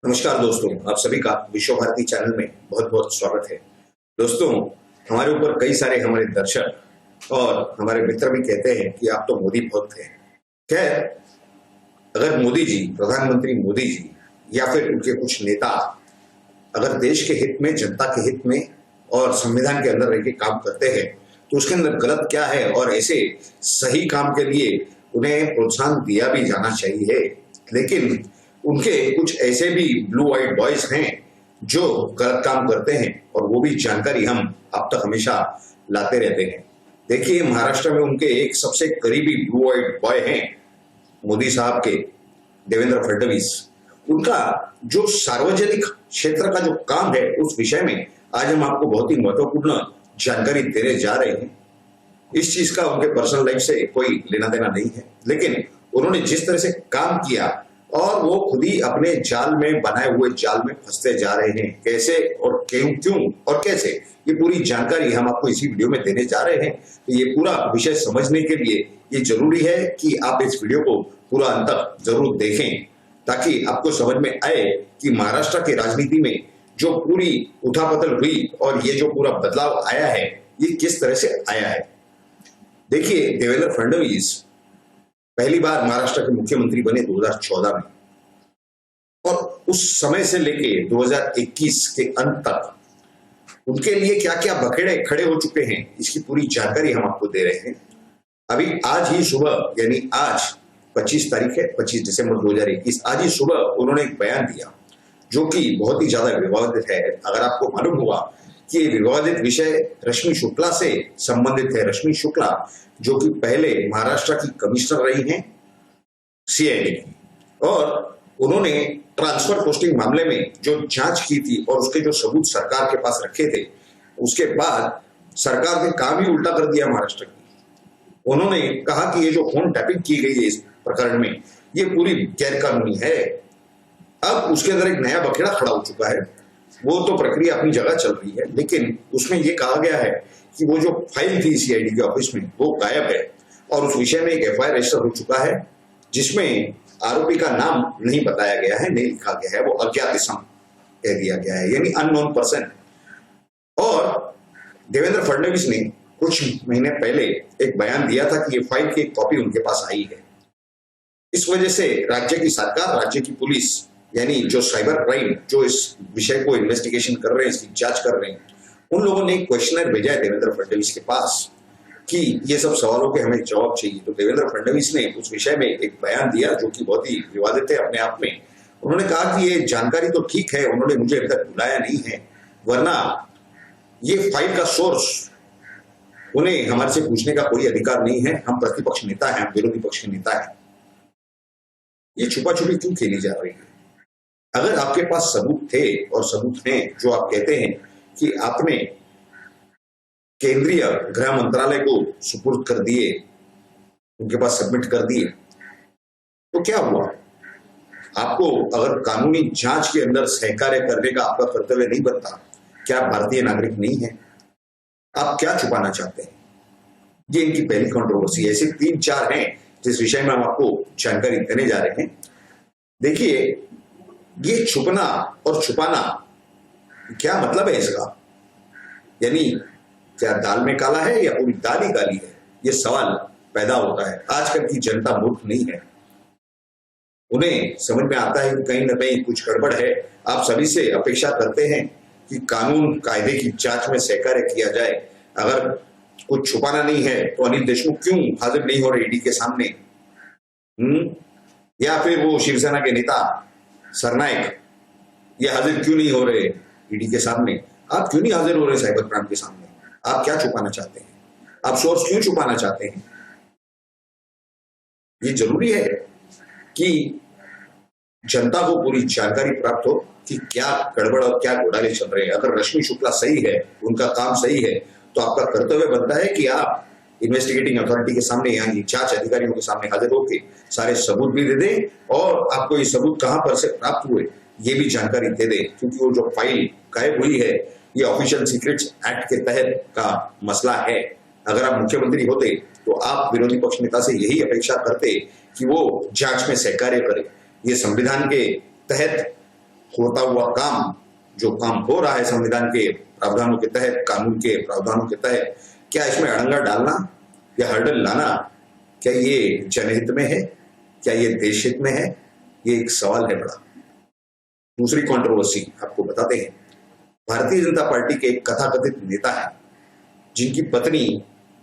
नमस्कार दोस्तों, आप सभी का विश्व भारती चैनल में बहुत बहुत स्वागत है। दोस्तों, हमारे ऊपर कई सारे हमारे दर्शक और हमारे मित्र भी कहते हैं कि आप तो मोदी भक्त हैं। खैर, अगर मोदी जी, प्रधानमंत्री मोदी जी या फिर उनके कुछ नेता अगर देश के हित में, जनता के हित में और संविधान के अंदर रह के काम करते हैं तो उसके अंदर गलत क्या है, और ऐसे सही काम के लिए उन्हें प्रोत्साहन दिया भी जाना चाहिए। लेकिन उनके कुछ ऐसे भी ब्लू आइड बॉयज हैं जो गलत काम करते हैं और वो भी जानकारी हम अब तक हमेशा लाते रहते हैं। देखिए, महाराष्ट्र में उनके एक सबसे करीबी ब्लू आइड बॉय हैं मोदी साहब के, देवेंद्र फडणवीस। उनका जो सार्वजनिक क्षेत्र का जो काम है उस विषय में आज हम आपको बहुत ही महत्वपूर्ण जानकारी देने जा रहे हैं। इस चीज का उनके पर्सनल लाइफ से कोई लेना देना नहीं है, लेकिन उन्होंने जिस तरह से काम किया और वो खुद ही अपने जाल में, बनाए हुए जाल में फंसते जा रहे हैं, कैसे और क्यों और कैसे, ये पूरी जानकारी हम आपको इसी वीडियो में देने जा रहे हैं। तो ये पूरा विषय समझने के लिए ये जरूरी है कि आप इस वीडियो को पूरा अंत तक जरूर देखें, ताकि आपको समझ में आए कि महाराष्ट्र की राजनीति में जो पूरी उठापतल हुई और ये जो पूरा बदलाव आया है ये किस तरह से आया है। देखिए, देवेंद्र फडणवीस पहली बार महाराष्ट्र के मुख्यमंत्री बने 2014 में, और उस समय से लेके 2021 के अंत तक उनके लिए क्या क्या बखेड़े खड़े हो चुके हैं इसकी पूरी जानकारी हम आपको दे रहे हैं। अभी आज ही सुबह, यानी आज 25 तारीख है, 25 दिसंबर 2021, आज ही सुबह उन्होंने एक बयान दिया जो कि बहुत ही ज्यादा विवादित है। अगर आपको मालूम हुआ कि ये विवादित विषय रश्मि शुक्ला से संबंधित है। रश्मि शुक्ला जो कि पहले महाराष्ट्र की कमिश्नर रही हैं सीआईडी की, और उन्होंने ट्रांसफर पोस्टिंग मामले में जो जांच की थी और उसके जो सबूत सरकार के पास रखे थे, उसके बाद सरकार ने काम ही उल्टा कर दिया महाराष्ट्र की। उन्होंने कहा कि ये जो फोन टैपिंग की गई है इस प्रकरण में, ये पूरी गैरकानूनी है। अब उसके अंदर एक नया बखेड़ा खड़ा हो चुका है। वो तो प्रक्रिया अपनी जगह चल रही है, लेकिन उसमें यह कहा गया है कि वो जो फाइल थी सीआईडी के ऑफिस में वो गायब है, और उस विषय में एक एफआईआर रजिस्टर हो चुका है जिसमें आरोपी का नाम नहीं बताया गया है, नहीं लिखा गया है, वो अज्ञात इसम कह दिया गया है, यानी अननोन पर्सन। और देवेंद्र फडणवीस ने कुछ महीने पहले एक बयान दिया था कि ये फाइल की एक कॉपी उनके पास आई है। इस वजह से राज्य की सरकार, राज्य की पुलिस, यानी जो साइबर क्राइम जो इस विषय को इन्वेस्टिगेशन कर रहे हैं, इसकी जांच कर रहे हैं, उन लोगों ने एक क्वेश्चनर भेजा है देवेंद्र फडणवीस के पास कि ये सब सवालों के हमें जवाब चाहिए। तो देवेंद्र फडणवीस ने उस विषय में एक बयान दिया जो कि बहुत ही विवादित है अपने आप में। उन्होंने कहा कि ये जानकारी तो ठीक है, उन्होंने मुझे अभी तक बुलाया नहीं है, वरना ये फाइल का सोर्स उन्हें हमारे से पूछने का कोई अधिकार नहीं है। हम प्रतिपक्ष नेता हैं, हम विरोधी पक्ष के नेता हैं। ये छुपा छुपी क्यों खेली जा रही है? अगर आपके पास सबूत थे और सबूत हैं जो आप कहते हैं कि आपने केंद्रीय गृह मंत्रालय को सुपुर्द कर दिए, उनके पास सबमिट कर दिए, तो क्या हुआ? आपको अगर कानूनी जांच के अंदर सहकार्य करने का आपका कर्तव्य नहीं बनता, क्या आप भारतीय नागरिक नहीं है? आप क्या छुपाना चाहते हैं? ये इनकी पहली कंट्रोवर्सी। ऐसे 3-4 हैं जिस विषय में हम आपको जानकारी देने जा रहे हैं। देखिए, ये छुपना और छुपाना क्या मतलब है इसका? यानी क्या दाल में काला है या पूरी दाल ही काली है? ये सवाल पैदा होता है। आजकल की जनता मूर्ख नहीं है, उन्हें समझ में आता है कि कहीं ना कहीं कुछ गड़बड़ है। आप सभी से अपेक्षा करते हैं कि कानून कायदे की जांच में सहकार्य किया जाए। अगर कुछ छुपाना नहीं है तो अनिल देशमुख क्यों हाजिर नहीं हो रहे ईडी के सामने? या फिर वो शिवसेना के नेता सरनायक ये हाजिर क्यों नहीं हो रहे ईडी के सामने? आप क्यों नहीं हाजिर हो रहे साइबर क्राइम के सामने? आप क्या छुपाना चाहते हैं? आप सोर्स क्यों छुपाना चाहते हैं? ये जरूरी है कि जनता को पूरी जानकारी प्राप्त हो कि क्या गड़बड़ और क्या घोटाले चल रहे हैं। अगर रश्मि शुक्ला सही है, उनका काम सही है, तो आपका कर्तव्य बनता है कि आप इन्वेस्टिगेटिंग अथॉरिटी के सामने, यानी जांच अधिकारियों के सामने हाजिर होकर सारे सबूत भी दे दें, और आपको ये सबूत कहां पर से प्राप्त हुए ये भी जानकारी दे दें। क्योंकि वो जो फाइल गायब हुई है ये ऑफिशियल सीक्रेट्स एक्ट के तहत का मसला है। अगर आप मुख्यमंत्री होते तो आप विरोधी पक्ष नेता से यही अपेक्षा करते कि वो जांच में सहकार्य करे। ये संविधान के तहत होता हुआ काम, जो काम हो रहा है संविधान के प्रावधानों के तहत, कानून के प्रावधानों के तहत, क्या इसमें अड़ंगा डालना या हर्डल लाना, क्या ये जनहित में है, क्या ये देश हित में है? ये एक सवाल है बड़ा। दूसरी कंट्रोवर्सी आपको बताते हैं। भारतीय जनता पार्टी के एक कथाकथित नेता है जिनकी पत्नी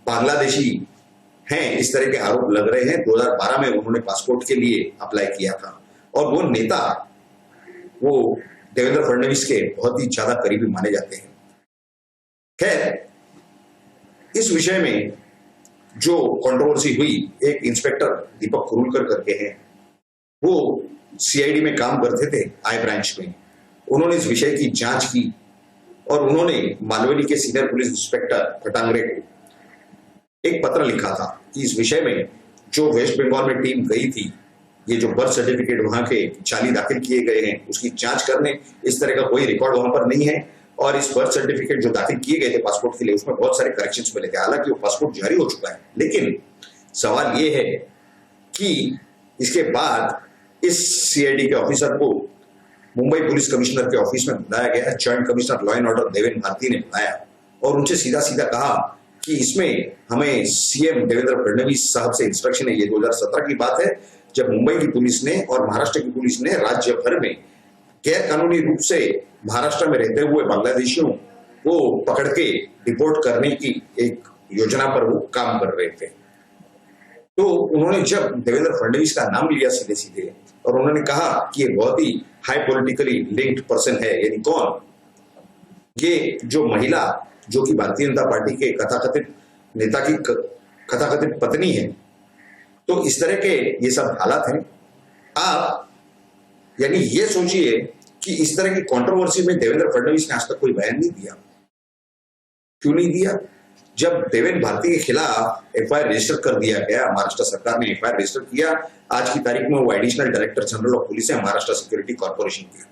बांग्लादेशी हैं, इस तरह के आरोप लग रहे हैं। 2012 में उन्होंने पासपोर्ट के लिए अप्लाई किया था और वो नेता वो देवेंद्र फडणवीस के बहुत ही ज्यादा करीबी माने जाते हैं। खैर, इस विषय में जो कंट्रोवर्सी हुई, एक इंस्पेक्टर दीपक कुरुलकर करके हैं, वो सीआईडी में काम करते थे, आई ब्रांच में। उन्होंने इस विषय की जांच की और उन्होंने मालवनी के सीनियर पुलिस इंस्पेक्टर फटांगरे को एक पत्र लिखा था कि इस विषय में जो वेस्ट बंगाल में टीम गई थी, ये जो बर्थ सर्टिफिकेट वहां के जाली दाखिल किए गए हैं उसकी जांच करने, इस तरह का कोई रिकॉर्ड वहां पर नहीं है। और इस बर्थ सर्टिफिकेट जो दाखिल किए गए थे पासपोर्ट के लिए, उसमें बहुत सारे करेक्शंस मिले थे। हालांकि वो पासपोर्ट जारी हो चुका है, लेकिन सवाल ये है कि इसके बाद इस सीआईडी के ऑफिसर को मुंबई पुलिस कमिश्नर के ऑफिस में बुलाया गया। Joint commissioner law and order Deven Bharti ने बुलाया और उनसे सीधा सीधा कहा कि इसमें हमें सीएम देवेंद्र फडणवीस साहब से इंस्ट्रक्शन है। ये 2017 की बात है, जब मुंबई की पुलिस ने और महाराष्ट्र की पुलिस ने राज्य भर में गैर कानूनी रूप से महाराष्ट्र में रहते हुए बांग्लादेशियों को पकड़ के डिपोर्ट करने की एक योजना पर वो काम कर रहे थे। तो उन्होंने जब देवेंद्र फडणवीस का नाम लिया सीधे सीधे और उन्होंने कहा कि ये बहुत ही हाई पॉलिटिकली लिंक्ड पर्सन है। यानी कौन? ये जो महिला जो कि भारतीय जनता पार्टी के कथाकथित नेता की कथाकथित पत्नी है। तो इस तरह के ये सब हालात हैं। आप यानी ये सोचिए कि इस तरह की कंट्रोवर्सी में देवेंद्र फडणवीस ने आज तक कोई बयान नहीं दिया। क्यों नहीं दिया? जब देवेंद्र भारती के खिलाफ एफआईआर रजिस्टर कर दिया गया, महाराष्ट्र सरकार ने एफआईआर रजिस्टर किया, आज की तारीख में वो additional director general of police है महाराष्ट्र सिक्योरिटी कॉर्पोरेशन की।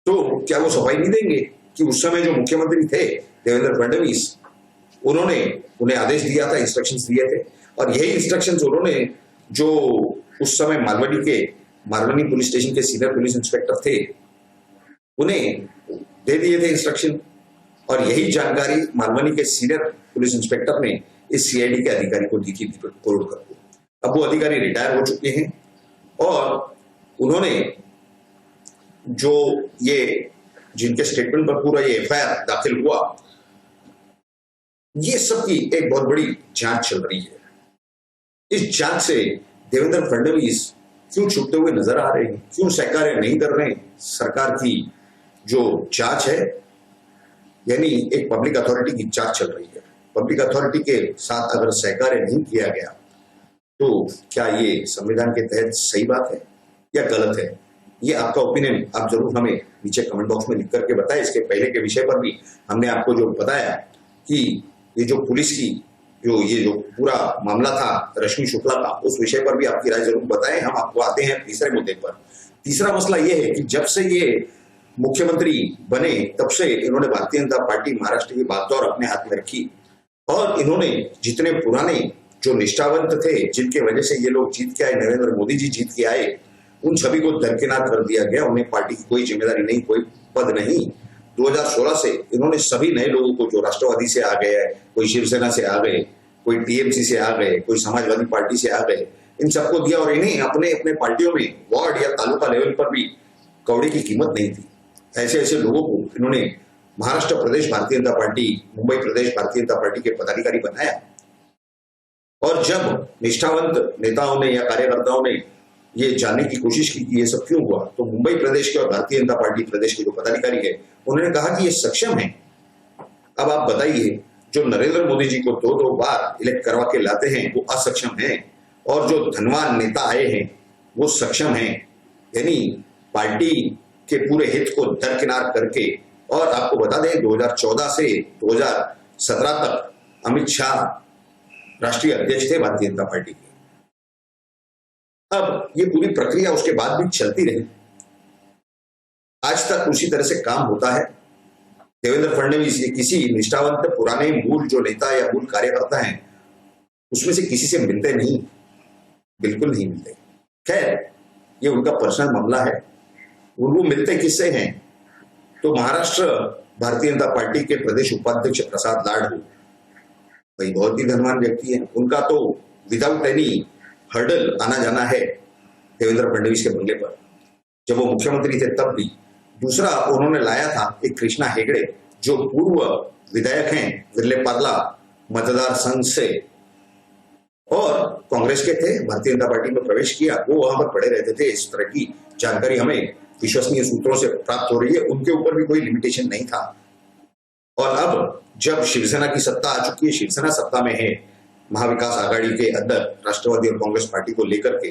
तो क्या वो सफाई नहीं देंगे कि उस समय जो मुख्यमंत्री थे देवेंद्र फडणवीस, उन्होंने उन्हें आदेश दिया था, इंस्ट्रक्शंस दिए थे, और यही इंस्ट्रक्शंस उन्होंने जो उस समय मालवनी पुलिस स्टेशन के सीनियर पुलिस इंस्पेक्टर थे उन्हें दे दिए थे इंस्ट्रक्शन। और यही जानकारी मालवनी के सीनियर पुलिस इंस्पेक्टर ने इस सीआईडी के अधिकारी को दी थी, दीपक कुरुलकर को। अब वो अधिकारी रिटायर हो चुके हैं और उन्होंने जो ये जिनके स्टेटमेंट पर पूरा ये एफआईआर दाखिल हुआ, ये सब की एक बहुत बड़ी जांच चल रही है। इस जांच से देवेंद्र फडणवीस क्यों छुपते हुए नजर आ रहे हैं, क्यों सहकार्य नहीं कर रहे हैं? सरकार की जो जांच है, यानी एक पब्लिक अथॉरिटी की जांच चल रही है, पब्लिक अथॉरिटी के साथ अगर सहकार्य नहीं किया गया तो क्या ये संविधान के तहत सही बात है या गलत है? ये आपका ओपिनियन आप जरूर हमें नीचे कमेंट बॉक्स में लिख करके बताएं। इसके पहले के विषय पर भी हमने आपको जो बताया कि ये जो पुलिस की ये जो पूरा मामला था रश्मि शुक्ला का, उस विषय पर भी आपकी राय जरूर बताएं। हम आपको आते हैं तीसरे मुद्दे पर। तीसरा मसला ये है कि जब से ये मुख्यमंत्री बने तब से इन्होंने भारतीय जनता पार्टी महाराष्ट्र की बागडोर अपने हाथ में रखी और इन्होंने जितने पुराने जो निष्ठावंत थे, जिनके वजह से ये लोग जीत के आए, नरेंद्र मोदी जी जीत के आए, उन सभी को दरकिनार कर दिया गया। उन्हें पार्टी की कोई जिम्मेदारी नहीं, कोई पद नहीं। 2016 से इन्होंने सभी नए लोगों को, जो राष्ट्रवादी से आ गए, कोई शिवसेना से आ गए, कोई टीएमसी से आ गए, कोई समाजवादी पार्टी से आ गए, इन सबको दिया और इन्हें अपने अपने पार्टियों में वार्ड या तालुका लेवल पर भी कौड़ी की कीमत नहीं थी। ऐसे ऐसे लोगों को इन्होंने महाराष्ट्र प्रदेश भारतीय जनता पार्टी, मुंबई प्रदेश भारतीय जनता पार्टी के पदाधिकारी बनाया। और जब निष्ठावंत नेताओं ने या कार्यकर्ताओं ने ये जानने की कोशिश की कि ये सब क्यों हुआ, तो मुंबई प्रदेश के और भारतीय जनता पार्टी प्रदेश के जो पदाधिकारी है उन्होंने कहा कि ये सक्षम है। अब आप बताइए, जो नरेंद्र मोदी जी को 2-2 बार इलेक्ट करवा के लाते हैं वो असक्षम हैं, और जो धनवान नेता आए हैं वो सक्षम हैं। यानी पार्टी के पूरे हित को दरकिनार करके। और आपको बता दें 2014 से 2017 तक अमित शाह राष्ट्रीय अध्यक्ष थे भारतीय जनता पार्टी के। अब ये पूरी प्रक्रिया उसके बाद भी चलती रही, आज तक उसी तरह से काम होता है। देवेंद्र फडणवीस ये किसी निष्ठावंत पुराने मूल जो नेता या मूल कार्यकर्ता हैं उसमें से किसी से मिलते नहीं, बिल्कुल नहीं मिलते। खैर, ये उनका पर्सनल मामला है, वो मिलते किससे हैं? तो महाराष्ट्र भारतीय जनता पार्टी के प्रदेश उपाध्यक्ष प्रसाद लाड भाई बहुत ही धनवान व्यक्ति है, उनका तो विदाउट एनी हर्डल आना जाना है देवेंद्र फडणवीस के बंगले पर। जब वो मुख्यमंत्री थे तब भी। दूसरा उन्होंने लाया था एक कृष्णा हेगड़े, जो पूर्व विधायक हैं विरले-पार्ला मतदार संघ से और कांग्रेस के थे, भारतीय जनता पार्टी में प्रवेश किया, वो वहां पर पड़े रहते थे। इस तरह की जानकारी हमें विश्वसनीय सूत्रों से प्राप्त हो रही है। उनके ऊपर भी कोई लिमिटेशन नहीं था। और अब जब शिवसेना की सत्ता आ चुकी है, शिवसेना सत्ता में है महाविकास आघाड़ी के अंदर राष्ट्रवादी और कांग्रेस पार्टी को लेकर के,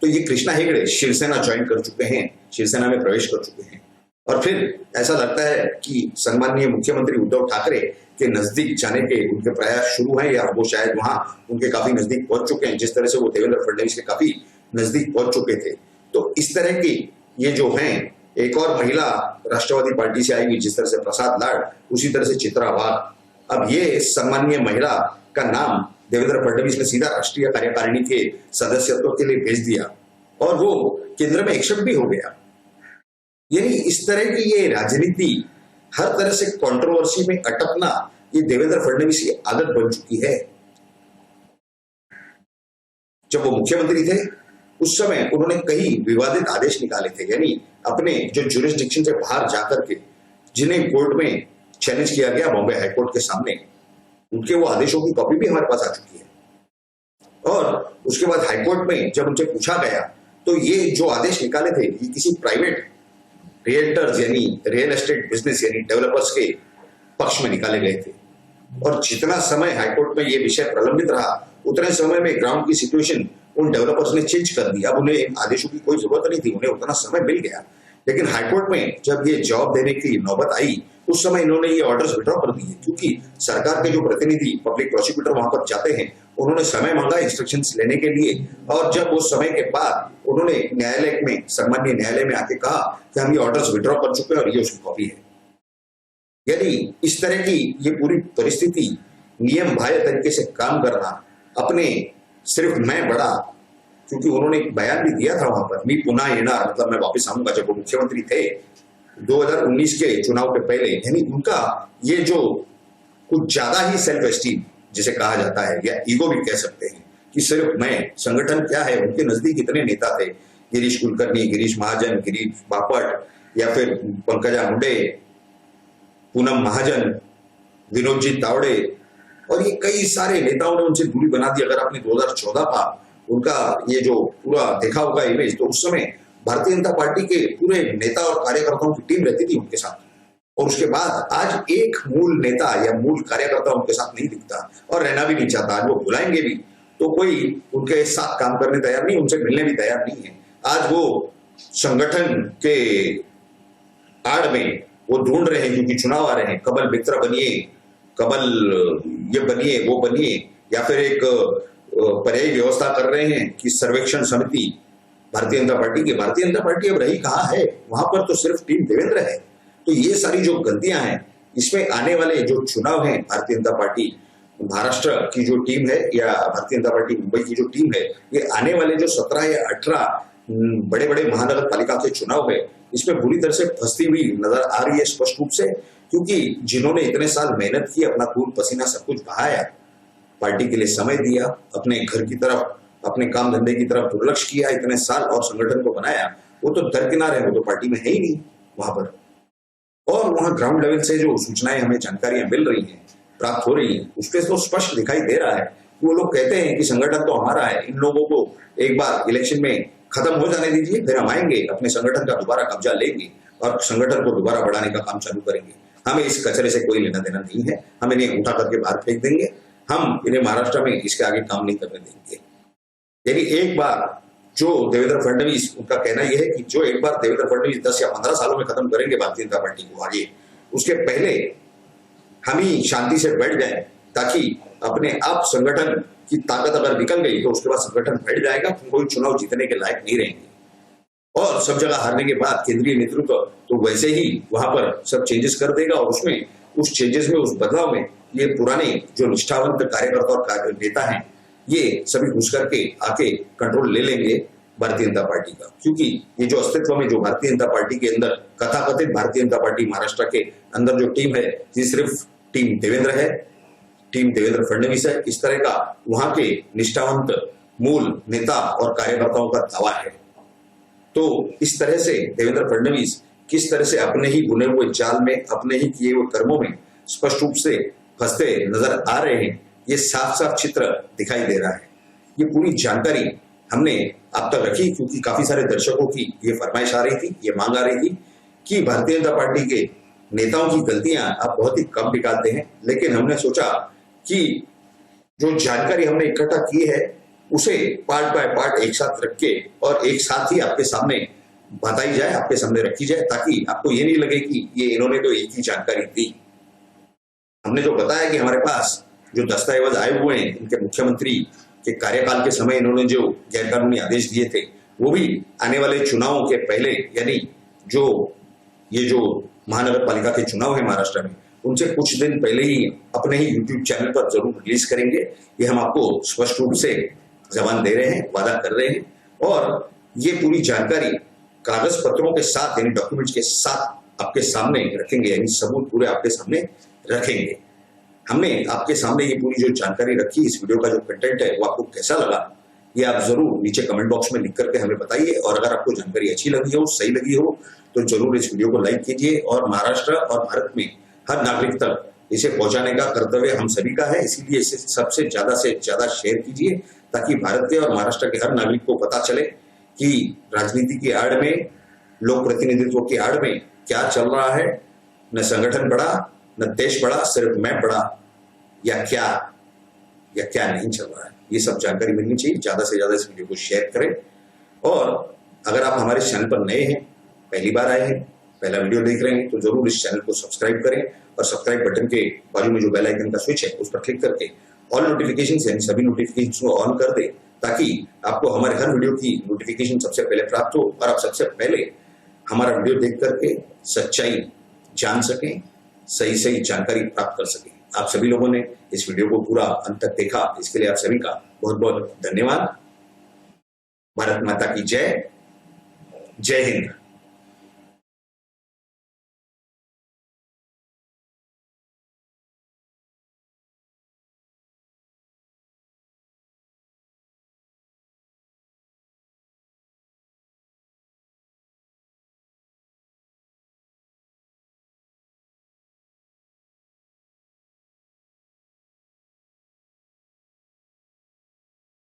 तो ये कृष्णा हेगड़े शिवसेना ज्वाइन कर चुके हैं, शिवसेना में प्रवेश कर चुके हैं। और फिर ऐसा लगता है कि सम्माननीय मुख्यमंत्री उद्धव ठाकरे के नजदीक जाने के उनके प्रयास शुरू हैं, या वो शायद वहां उनके काफी नजदीक पहुंच चुके हैं, जिस तरह से वो देवेंद्र फडणवीस के काफी नजदीक पहुंच चुके थे। तो इस तरह की ये जो हैं, एक और महिला राष्ट्रवादी पार्टी से आई हुई, जिस तरह से प्रसाद लाड, उसी तरह से चित्रा वाघ। अब ये सम्माननीय महिला का नाम देवेंद्र फडणवीस ने सीधा राष्ट्रीय कार्यकारिणी के सदस्यत्व के लिए भेज दिया और वो केंद्र में एक्सेप्ट भी हो गया। यानी इस तरह की ये राजनीति, हर तरह से कंट्रोवर्सी में अटकना, ये देवेंद्र फडणवीस की आदत बन चुकी है। जब वो मुख्यमंत्री थे उस समय उन्होंने कई विवादित आदेश निकाले थे, यानी अपने जो जुरिस्डिक्शन से बाहर जाकर के जिन्हें कोर्ट में चैलेंज किया गया बॉम्बे हाईकोर्ट के सामने, उनके वो आदेशों की कॉपी भी हमारे पास आ चुकी है। और उसके बाद हाईकोर्ट में जब उनसे पूछा गया तो ये जो आदेश निकाले थे, ये किसी प्राइवेट रियल्टर्स यानी रियल एस्टेट बिजनेस यानी डेवलपर्स के पक्ष में निकाले गए थे। और जितना समय हाईकोर्ट में ये विषय प्रलंबित रहा, उतने समय में ग्राउंड की सिचुएशन उन डेवलपर्स ने चेंज कर दी। अब उन्हें इन आदेशों की कोई जरूरत नहीं थी, उन्हें उतना समय मिल गया। लेकिन हाईकोर्ट में जब ये जवाब देने की नौबत आई, उस समय इन्होंने ये ऑर्डर्स विड्रॉ कर दिए, क्योंकि सरकार के जो प्रतिनिधि पब्लिक प्रोसिक्यूटर वहां पर जाते हैं, उन्होंने समय मांगा इंस्ट्रक्शंस लेने के लिए। और जब उस समय के बाद उन्होंने न्यायालय में, सम्माननीय न्यायालय में आके कहा कि हम ये ऑर्डर्स विड्रॉ कर चुके हैं और ये उसकी कॉपी है। यानी इस तरह की ये पूरी परिस्थिति, नियम बाह्य तरीके से काम करना, अपने सिर्फ मैं बड़ा, क्योंकि उन्होंने एक बयान भी दिया था वहां पर, मी पुनः येणार, मतलब मैं वापस आऊंगा, जब वो मुख्यमंत्री थे 2019 के चुनाव के पहले। यानी उनका ये जो कुछ ज्यादा ही सेल्फ एस्टीम जिसे कहा जाता है, या ईगो भी कह सकते हैं, कि सिर्फ मैं, संगठन क्या है। उनके नजदीक इतने नेता थे, गिरीश कुलकर्णी, गिरीश महाजन, गिरीश बापट, या फिर पंकजा मुंडे, पूनम महाजन, विनोदजी तावड़े, और ये कई सारे नेताओं ने उनसे दूरी बना दी। अगर आपने 2014 का उनका ये जो पूरा देखा होगा इमेज, तो उस समय भारतीय जनता पार्टी के पूरे नेता और कार्यकर्ताओं की टीम रहती थी उनके साथ। और उसके बाद आज एक मूल नेता या मूल कार्यकर्ता उनके साथ नहीं दिखता और रहना भी नहीं चाहता। आज वो बुलाएंगे भी तो कोई उनके साथ काम करने तैयार नहीं, उनसे मिलने भी तैयार नहीं है। आज वो संगठन के आड़ में वो ढूंढ रहे हैं, क्योंकि चुनाव आ रहे हैं, कमल मित्र बनिए, कमल ये बनिए, वो बनिए, या फिर एक पर्यायी व्यवस्था कर रहे हैं कि सर्वेक्षण समिति भारतीय जनता पार्टी की। भारतीय जनता पार्टी अब रही कहाँ है? वहां पर तो सिर्फ टीम देवेंद्र है। तो ये सारी जो गलतियां हैं, इसमें आने वाले जो चुनाव हैं, भारतीय जनता पार्टी महाराष्ट्र की जो टीम है या भारतीय जनता पार्टी मुंबई की जो टीम है, ये आने वाले जो 17 या 18 बड़े बड़े महानगर पालिका के चुनाव है, इसमें बुरी तरह से फंसती हुई नजर आ रही है स्पष्ट रूप से। क्योंकि जिन्होंने इतने साल मेहनत की, अपना खून पसीना सब कुछ बहाया, पार्टी के लिए समय दिया, अपने घर की तरफ, अपने काम धंधे की तरफ दुर्लक्ष किया इतने साल और संगठन को बनाया, वो तो दरकिनार है, वो तो पार्टी में है ही नहीं वहां पर। और वहां ग्राउंड लेवल से जो सूचनाएं हमें जानकारियां मिल रही हैं, प्राप्त हो रही है, उसपे तो स्पष्ट दिखाई दे रहा है कि वो लोग कहते हैं कि संगठन तो हमारा है, इन लोगों को एक बार इलेक्शन में खत्म हो जाने दीजिए, फिर हम आएंगे, अपने संगठन का दोबारा कब्जा लेंगे और संगठन को दोबारा बढ़ाने का काम चालू करेंगे। हमें इस कचरे से कोई लेना देना नहीं है, हम इन्हें उठा करके बाहर फेंक देंगे, हम इन्हें महाराष्ट्र में इसके आगे काम नहीं करने देंगे। यानी एक बार जो देवेंद्र फडणवीस, उनका कहना यह है कि जो एक बार देवेंद्र फडणवीस 10 या 15 सालों में खत्म करेंगे भारतीय जनता पार्टी को आगे, उसके पहले हम ही शांति से बैठ जाए, ताकि अपने आप संगठन की ताकत अगर निकल गई तो उसके बाद संगठन बैठ जाएगा, कोई चुनाव जीतने के लायक नहीं रहेंगे। और सब जगह हारने के बाद केंद्रीय नेतृत्व तो वैसे ही वहां पर सब चेंजेस कर देगा, और उसमें उस चेंजेस में, उस बदलाव में ये पुराने जो निष्ठावंत कार्यकर्ता और नेता हैं, ये सभी घुस करके आके कंट्रोल ले लेंगे भारतीय जनता पार्टी का, क्योंकि ये जो अस्तित्व में जो भारतीय जनता पार्टी के अंदर कथाकथित भारतीय जनता पार्टी महाराष्ट्र के अंदर जो टीम है, ये सिर्फ टीम देवेंद्र है, टीम देवेंद्र फडणवीस है। इस तरह का वहां के निष्ठावंत मूल नेता और कार्यकर्ताओं का दावा है। तो इस तरह से देवेंद्र फडणवीस किस तरह से अपने ही बुने हुए जाल में, अपने ही किए हुए कर्मों में स्पष्ट रूप से फंसते नजर आ रहे हैं, ये साफ साफ चित्र दिखाई दे रहा है। ये पूरी जानकारी हमने आप तक रखी क्योंकि काफी सारे दर्शकों की ये फरमाइश आ रही थी, ये मांग आ रही थी कि भारतीय जनता पार्टी के नेताओं की गलतियां आप बहुत ही कम निकालते हैं, लेकिन हमने सोचा कि जो जानकारी हमने इकट्ठा की है उसे पार्ट बाय पार्ट एक साथ रख के और एक साथ ही आपके सामने बताई जाए, आपके सामने रखी जाए, ताकि आपको ये नहीं लगे कि ये इन्होंने तो एक ही जानकारी दी। हमने जो बताया कि हमारे पास जो दस्तावेज आए हुए हैं, इनके मुख्यमंत्री के कार्यकाल के समय इन्होंने जो गैरकानूनी आदेश दिए थे, वो भी आने वाले चुनावों के पहले, यानी ये जो महानगर पालिका के चुनाव है महाराष्ट्र में, उनसे कुछ दिन पहले ही अपने ही यूट्यूब चैनल पर जरूर रिलीज करेंगे। ये हम आपको स्पष्ट रूप से जबान दे रहे हैं, वादा कर रहे हैं, और ये पूरी जानकारी कागज पत्रों के साथ यानी डॉक्यूमेंट्स के साथ आपके सामने रखेंगे, यानी सबूत पूरे आपके सामने रखेंगे। हमने आपके सामने ये पूरी जो जानकारी रखी, इस वीडियो का जो कंटेंट है वो आपको कैसा लगा, ये आप जरूर नीचे कमेंट बॉक्स में लिख करके हमें बताइए। और अगर आपको जानकारी अच्छी लगी हो, सही लगी हो, तो जरूर इस वीडियो को लाइक कीजिए। और महाराष्ट्र और भारत में हर नागरिक तक इसे पहुंचाने का कर्तव्य हम सभी का है, इसीलिए इसे सबसे ज्यादा शेयर कीजिए, ताकि भारत के और महाराष्ट्र के हर नागरिक को पता चले कि राजनीति की आड़ में, लोक प्रतिनिधित्व की आड़ में क्या चल रहा है। न संगठन बड़ा, न देश बड़ा, सिर्फ मैं बड़ा, या क्या नहीं चल रहा है, ये सब जानकारी मिलनी चाहिए। ज्यादा से ज्यादा इस वीडियो को शेयर करें। और अगर आप हमारे चैनल पर नए हैं, पहली बार आए हैं, पहला वीडियो देख रहे हैं, तो जरूर इस चैनल को सब्सक्राइब करें और सब्सक्राइब बटन के बाजू में जो बेल आइकन का स्विच है उस पर क्लिक करके ऑल नोटिफिकेशन यानी सभी नोटिफिकेशन को ऑन कर दे, ताकि आपको हमारे हर वीडियो की नोटिफिकेशन सबसे पहले प्राप्त हो और आप सबसे पहले हमारा वीडियो देख करके सच्चाई जान सकें, सही जानकारी प्राप्त कर सकें। आप सभी लोगों ने इस वीडियो को पूरा अंत तक देखा, इसके लिए आप सभी का बहुत बहुत धन्यवाद। भारत माता की जय, जय हिंद।